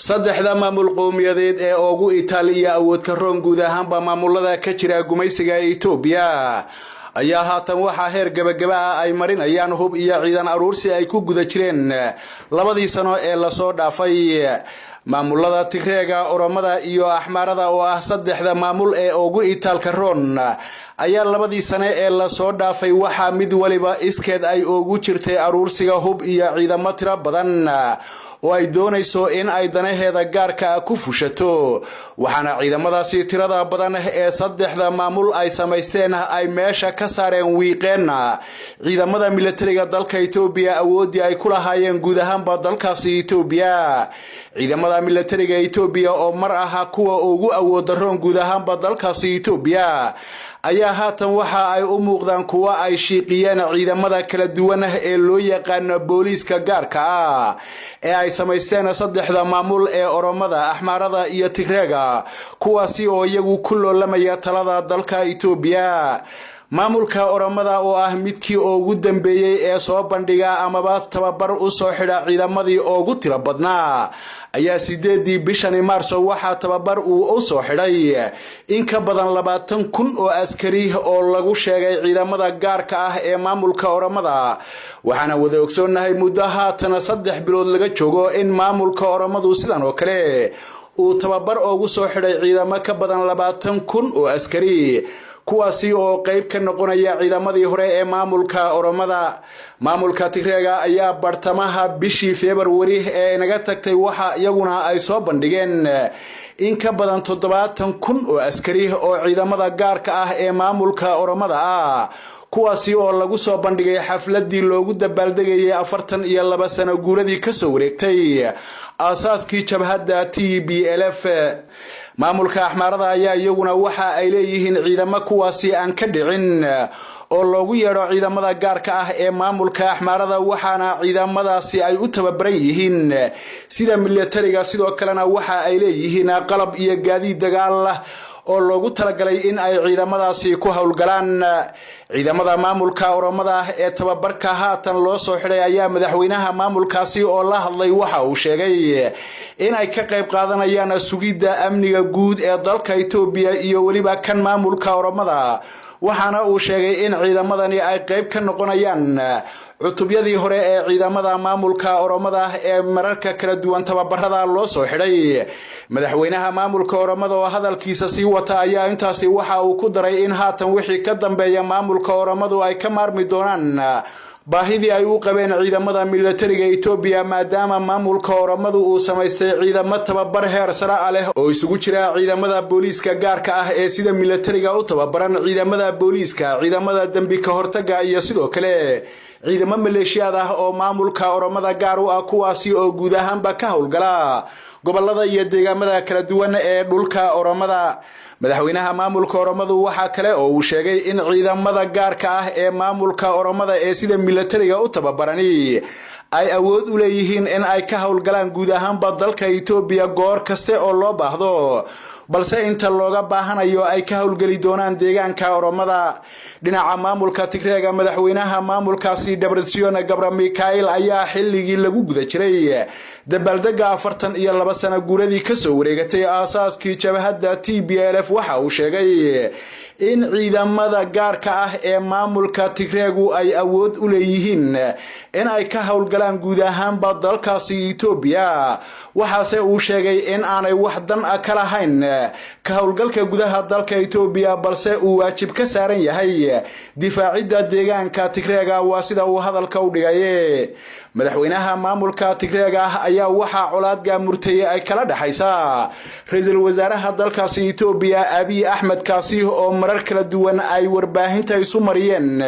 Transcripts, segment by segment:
saddexda maamul qowmiyadeed ee ugu Itaaliya awoodka roon guud ahaanba maamulada ka jira gumaysiga Itoobiya ayaa haatan waxa heer gabagaba ay marinayaan hub iyo ciidan aruursi ay ku guda jireen labadii sano ee la soo dhaafay maamulada Tigreega Oromada iyo Axmaarada oo ah saddexda maamul ee ugu Itaalka roon ayaa labadii sano ee la soo dhaafay waxa mid waliba iskeed ay ugu jirtay aruursiga hub iyo ciidamo tiro badan oo ay doonayso in ay danaheeda gaarka ku fushato waxaana ciidamadaasi tirada badan ee saddexda maamul ay sameysteen ay meesha ka saareen wiiqeena ciidamada militariga dalka Itoobiya awoodii ay ku lahaayeen guud ahaanba dalkaasi Itoobiya ciidamada militariga Itoobiya oo mar aha kuwa ugu awood daroon guud ahaanba dalkaasi Itoobiya ayaa haatan waxa ay u muuqdaan kuwa ay shiiqiyeen ciidamada kala duwan ee loo yaqaan booliiska gaarka ah ee ay sameysteen saddexda maamul ee Oromada Axmaarada iyo Tigreega kuwaasi oo iyagu ku loolamaya talada dalka Itoobiya maamulka Oromada oo ah midkii ugu dambeeyay ee soo bandhiga amaba tababar u soo xidha ciidamadii ugu tiro badnaa ayaa 8 bishan Maarso waxa tababar uu soo xidhay in ka badan 20,000 oo askari oo lagu sheegay ciidamada gaarka ah ee maamulka Oromada waxaana wada ogsoonahay muddo haatan 3 bilood laga joogo in maamulka Oromadu sidan oo kale uu tababar ugu soo xidhay ciidamo ka badan 20,000 oo askari kuwaasi oo qayb ka noqonaya ciidamadii hore ee maamulka Oromada maamulka Tigreega ayaa bartamaha bishii February ee naga tagtay waxa iyaguna ay soo bandhigeen in ka badan 70,000 oo askari oo ciidamada gaarka ah ee maamulka Oromada ah kuwaasi oo lagu soo bandhigay xafladii loogu dabaaldegayay 42 sano guuradii ka soo wareegtay asaaskii jabhadda TPLF maamulka Axmaarada ayaa iyaguna waxa ay leeyihiin ciidamo kuwaasi aan ka dhicin oo loogu yeero ciidamada gaarka ah ee maamulka Axmaarada waxaana ciidamadaasi ay u tababaran yihiin sida militariga sidoo kalena waxa ay leeyihiin qalab iyo gaadiid dagaal oo loogu talagalay in ay ciidamadaasi ku hawlgalaan ciidamada maamulka Oromada ee tababarka haatan loo soo xidhay ayaa madaxweynaha maamulkaasi oo la hadlay waxa uu sheegay in ay ka qayb qaadanayaan sugidda amniga guud ee dalka Itoobiya iyo waliba kan maamulka Oromada waxaana uu sheegay in ciidamadani ay qayb ka noqonayaan cutubyadii hore ee ciidamada maamulka Oromada ee mararka kala duwan tababarada loo soo xidhay madaxweynaha maamulka Oromada oo hadalkiisa sii wata ayaa intaasi waxa uu ku daray in haatan wixii ka dambeeya maamulka Oromadu ay ka maarmi doonaan baahidii ay u qabeen ciidamada militariga Itoobiya maadaama maamulka Oromadu uu sameystay ciidamo tababar heer sare leh oo isugu jira ciidamada booliiska gaarka ah ee sida militariga u tababaran ciidamada booliiska ciidamada dambi ka hortaga iyo sidoo kale ciidamo maleeshiyad ah oo maamulka Oromada gaar u ah kuwaasi oo guud ahaanba ka hawlgala gobolada iyo deegaamada kala duwan ee dhulka Oromada madaxweynaha maamulka Oromadu waxa kale oo uu sheegay in ciidamada gaarka ah ee maamulka Oromada ee sida militariga u tababarani ay awood u leeyihiin in ay ka hawlgalaan guud ahaanba dalka Itoobiya goor kaste oo loo baahdo balse inta looga baahanayo ay ka hawlgali doonaan deegaanka Oromada dhinaca maamulka Tigreega madaxweynaha maamulkaasi Debretsion Gebremichael ayaa xilligii lagu guda jiray dabaaldega 42 sano guuradii ka soo wareegatay asaaskii jabhadda TPLF waxa uu sheegay in ciidamada gaarka ah ee maamulka Tigreegu ay awood u leeyihiin in ay ka hawlgalaan guud ahaanba dalkaasi Itoobiya waxaase uu sheegay in aanay wax dan ka lahayn ka hawlgalka gudaha dalka Itoobiya balse uu waajib ka saaran yahay difaacidda deegaanka Tigreega waa sida uu hadalka u dhigay madaxweynaha maamulka Tigreega ayaa waxa colaadga murtay ay kala dhaxaysaa ra'iisul wasaaraha dalkaasi Itoobiya Abiy Ahmed kaasi oo marar kala duwan ay warbaahinta isu mariyeen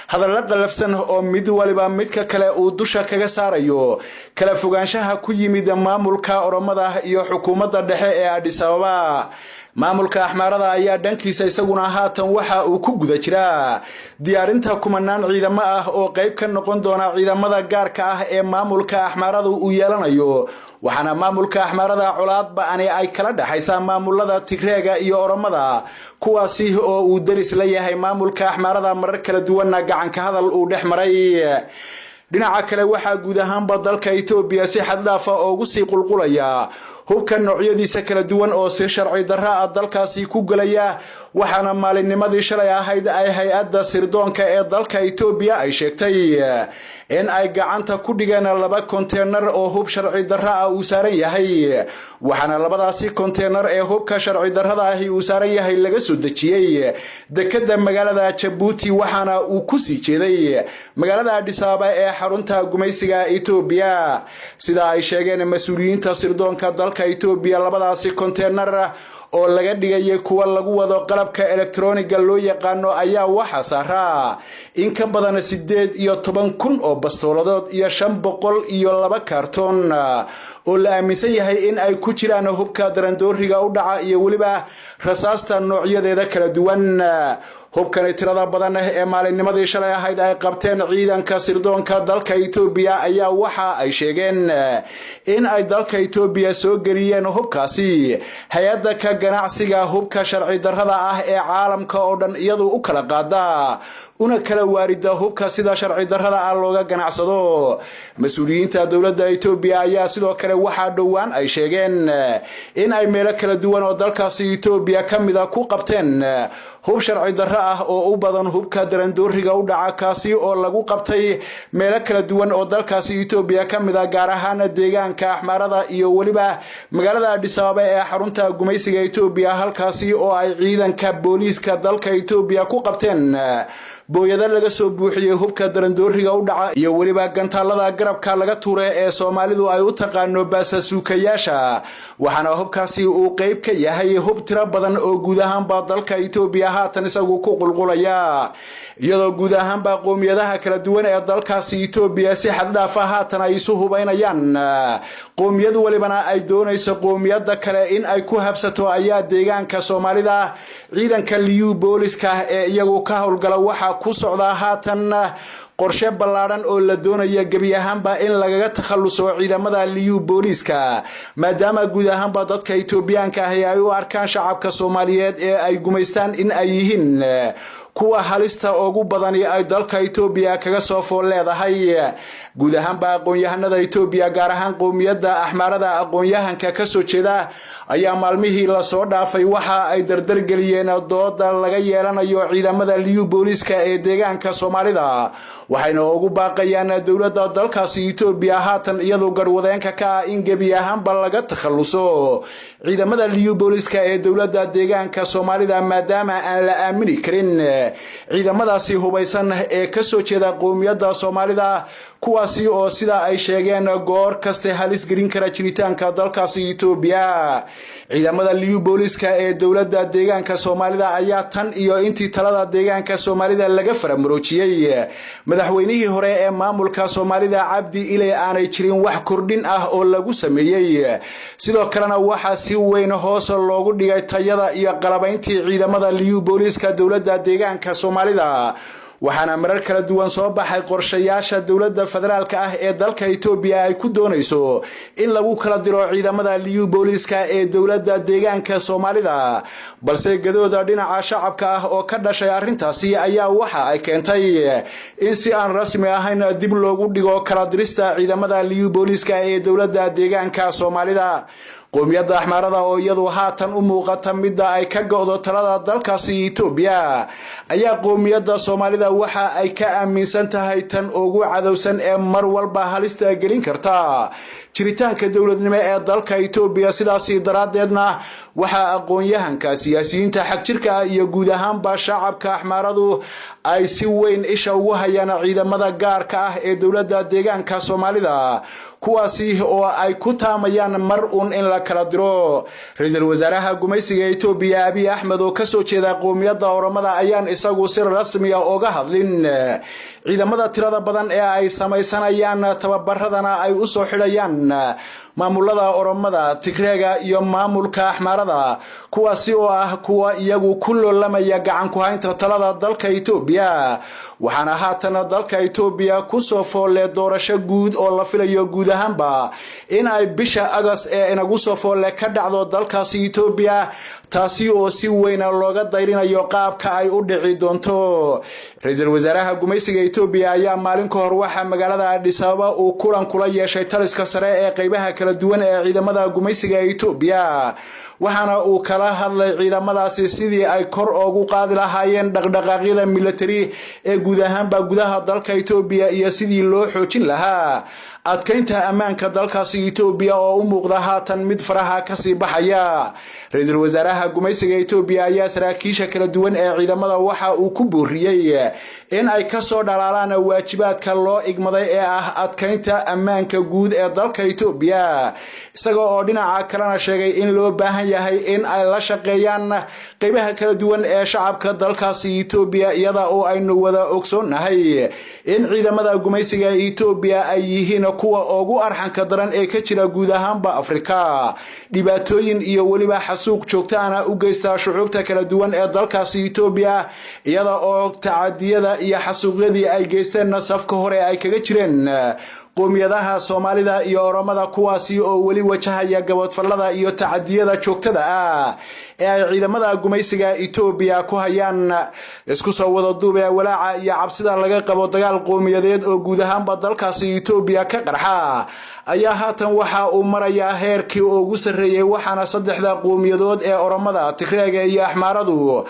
hadallo qalafsan oo mid waliba midka kale uu dusha kaga saarayo kala fogaanshaha ku yimid maamulka Oromada iyo xukuumadda dhexe ee Addis Ababa maamulka Axmaarada ayaa dhankiisa isaguna haatan waxa uu ku guda jira diyaarinta kumanaan ciidamo ah oo qayb ka noqon doona ciidamada gaarka ah ee maamulka Axmaarada uu yeelanayo waxaana maamulka Axmaarada colaad ba'ani ay kala dhaxaysaa maamulada Tigreega iyo Oromada kuwaasi oo uu daris la yahay maamulka Axmaarada marar kala duwan gacan ka hadal uu dhex maray dhinaca kale waxa guud ahaanba dalka Itoobiya si xad dhaaf ah ugu sii qulqulaya hubka noocyadiisa kala duwan oo si sharci darro ah dalkaasi ku galaya waxaana maalinnimadii shalay ahayd ay hay'adda sirdoonka ee dalka Itoobiya ay sheegtay in ay gacanta ku dhigeen 2 konteenar oo hub sharci darro ah uu saaran yahay waxaana labadaasi konteenar ee hubka sharci darrada ah uu saaran yahay laga soo dejiyay dekedda magaalada Djibouti waxaana uu ku sii jeeday magaalada Addis Ababa ee xarunta gumaysiga Itoobiya sida ay sheegeen mas'uuliyiinta sirdoonka dalka Itoobiya labadaasi konteenar oo laga dhigay kuwa lagu wado qalabka elektrooniga loo yaqaano ayaa waxa saaraa in ka badan 18,000 oo bastooladood iyo 502 kaartoon oo la aaminsan yahay in ay ku jiraan hubka darandooriga u dhaca iyo waliba rasaasta noocyadeeda kala duwan hubkan tirada badan ee maalinnimadii shalay ahayd ay qabteen ciidanka sirdoonka dalka Itoobiya ayaa waxa ay sheegeen in ay dalka Itoobiya soo galiyeen hubkaasi hay'adda ka ganacsiga hubka sharci darrada ah ee caalamka oo dhan iyadoo u kala qaada una kala waarida hubka sida sharci darrada ah looga ganacsado mas'uuliyiinta dawladda Itoobiya ayaa sidoo kale waxa dhawaan ay sheegeen in ay meelo kala duwan oo dalkaasi Itoobiya kamida ku qabteen hub sharci darro ah oo u badan hubka darandooriga u dhaca kaasi oo lagu qabtay meelo kala duwan oo dalkaasi Itoobiya kamida gaar ahaan deegaanka Axmarada iyo waliba magaalada Addis Ababa ee xarunta gumaysiga Itoobiya halkaasi oo ay ciidanka booliiska dalka Itoobiya ku qabteen booyada laga soo buuxiyay hubka darandooriga u dhaca iyo waliba gantaalada garabka laga tuuray ee Soomaalidu ay u taqaano baasasuukayaasha waxaana hubkaasi uu qayb ka yahay hub tiro badan oo guud ahaanba dalka Itoobiya haatan isagu ku qulqulaya iyadoo guud ahaanba qoomiyadaha kala duwan ee dalkaasi Itoobiya si xad dhaaf ah haatan ay isu hubaynayaan qoomiyad walibana ay doonayso qoomiyada kale in ay ku habsato ayaa deegaanka Soomaalida ciidanka liyu booliska ee iyagu ka howlgala waxa ku socda haatan qorshe ballaaran oo la doonayo gabi ahaanba in lagaga takhaluso ciidamada liyu booliska maadaama guud ahaanba dadka Itoobiyaanka ah ay u arkaan shacabka Soomaaliyeed ee ay gumaystaan in ay yihiin kuwa halista ugu badan ee ay dalka Itoobiya kaga soo fool leedahay guud ahaanba aqoon-yahanada Itoobiya gaar ahaan qoomiyadda Axmarada aqoon-yahanka ka soo jeeda ayaa maalmihii la soo dhaafay waxa ay dardar galiyeen dooda laga yeelanayo ciidamada liyu booliska ee deegaanka Soomaalida waxayna ugu baaqayaan dawladda dalkaasi Itoobiya haatan iyadoo garwadeenka ka ah in gabi ahaanba laga takhaluso ciidamada liyu booliska ee dawladda deegaanka Soomaalida maadaama aan la aamini karin ciidamadaasi hubaysan ee ka soo jeeda qoomiyadda Soomaalida kuwaasi oo sida ay sheegeen goor kaste halis gelin kara jiritaanka dalkaasi Itoobiya ciidamada liyu booliska ee dawladda deegaanka Soomaalida ayaa tan iyo intii talada deegaanka Soomaalida laga faramarojiyay madaxweynihii hore ee maamulka Soomaalida Cabdi Ilay aanay jirin wax kordhin ah oo lagu sameeyay sidoo kalena waxa si weyn hoos loogu dhigay tayada iyo qalabayntii ciidamada liyu booliska dawladda deegaanka Soomaalida waxaana marar kala duwan soo baxay qorshayaasha dawladda federaalka ah ee dalka Itoobiya ay ku doonayso in lagu kala diro ciidamada liyu booliska ee dawladda deegaanka Soomaalida balse gadooda dhinaca shacabka ah oo ka dhashay arintaasi ayaa waxa ay keentay in si aan rasmi ahayn dib loogu dhigo kala dirista ciidamada liyu booliska ee dawladda deegaanka Soomaalida qoomiyadda Axmarada oo iyadu haatan u muuqata midda ay ka go'do talada dalkaasi Itoobiya ayaa qoomiyadda Soomaalida waxa ay ka aaminsan tahay tan ugu cadowsan ee mar walba halista gelin karta jiritaanka dawladnimo ee dalka Itoobiya sidaas daraadeedna waxa aqoon-yahanka siyaasiyiinta xaq jirka iyo guud ahaanba shacabka Axmaradu ay si weyn isha ugu hayaan ciidamada gaarka ah ee dawladda deegaanka Soomaalida kuwaasi oo ay ku taamayaan mar in la kala diro ra'iisul wasaaraha gumaysiga Itoobiya Abiy Ahmed oo ka soo jeeda qoomiyadda Oromada ayaan isagu si rasmi ah uga hadlin ciidamada tirada badan ee ay samaysanayaan tababaradana ay u soo xidhayaan maamulada Oromada Tigreega iyo maamulka Axmarada kuwaasi oo ah kuwa iyagu ku loolamaya gacan ku haynta talada dalka Itoobiya waxaana haatan dalka Itoobiya ku soo foolay doorasho guud oo la filayo guud ahaanba in ay bisha August ee inagu soo foolay ka dhacdo dalkaasi Itoobiya taasi oo si weyn looga dayrinayo qaabka ay u dhici doonto ra'iisul wasaaraha gumaysiga Itoobiya ayaa maalin ka hor waxa magaalada Addis Ababa uu kulan kula yeeshay taliska sare ee qaybaha kala duwan ee ciidamada gumaysiga Itoobiya waxaana uu kala hadlay ciidamadaasi sidii ay kor ugu qaadi lahaayeen dhaqdhaqaaqyada military ee guud ahaanba gudaha dalka Itoobiya iyo sidii loo xoojin lahaa adkeynta ammaanka dalkaasi Itoobiya oo u muuqda haatan mid faraha ka sii baxaya ra'iisul wasaaraha gumaysiga Itoobiya ayaa saraakiisha kala duwan ee ciidamada waxa uu ku booriyay in ay ka soo dhalaalaan waajibaadka loo igmaday ee ah adkeynta ammaanka guud ee dalka Itoobiya isagoo oo dhinaca kalena sheegay in loo baahan yahay in ay la shaqeeyaan qaybaha kala duwan ee shacabka dalkaasi Itoobiya iyada oo aynu wada ogsoonahay in ciidamada gumaysiga Itoobiya ay yihiin kuwa ugu arxanka daran ee ka jira guud ahaanba Afrika dhibaatooyin iyo waliba xasuuq joogtaana u geysta shucuubta kala duwan ee dalkaasi Itoobiya iyada oo tacadiyada iyo xasuuqyadii ay geysteen safka hore ay kaga jireen qoomiyadaha Soomaalida iyo Oromada kuwaasi oo wali wajahaya gabadfalada iyo tacadiyada joogtada ah ee ay ciidamada gumaysiga Itoobiya ku hayaan isku soo wada duubay walaaca iyo cabsida laga qabo dagaal qoomiyadeed oo guud ahaanba dalkaasi Itoobiya ka qarxa ayaa haatan waxa uu marayaa heerkii ugu sareeyay waxaana saddexda qoomiyadood ee Oromada Tigreega iyo Axmaaradu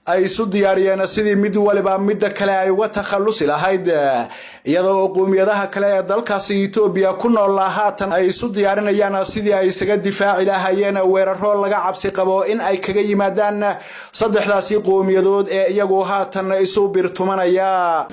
ay isu diyaariyeen sidii mid waliba mid kale ay uga takhalusi lahayd iyadoo qoomiyadaha kale ee dalkaasi Itoobiya ku nool haatan ay isu diyaarinayaan sidii ay isaga difaaci lahaayeen weeraro laga cabsi qabo in ay kaga yimaadaan saddexdaasi qoomiyadood ee iyagu haatan isu birtumanaya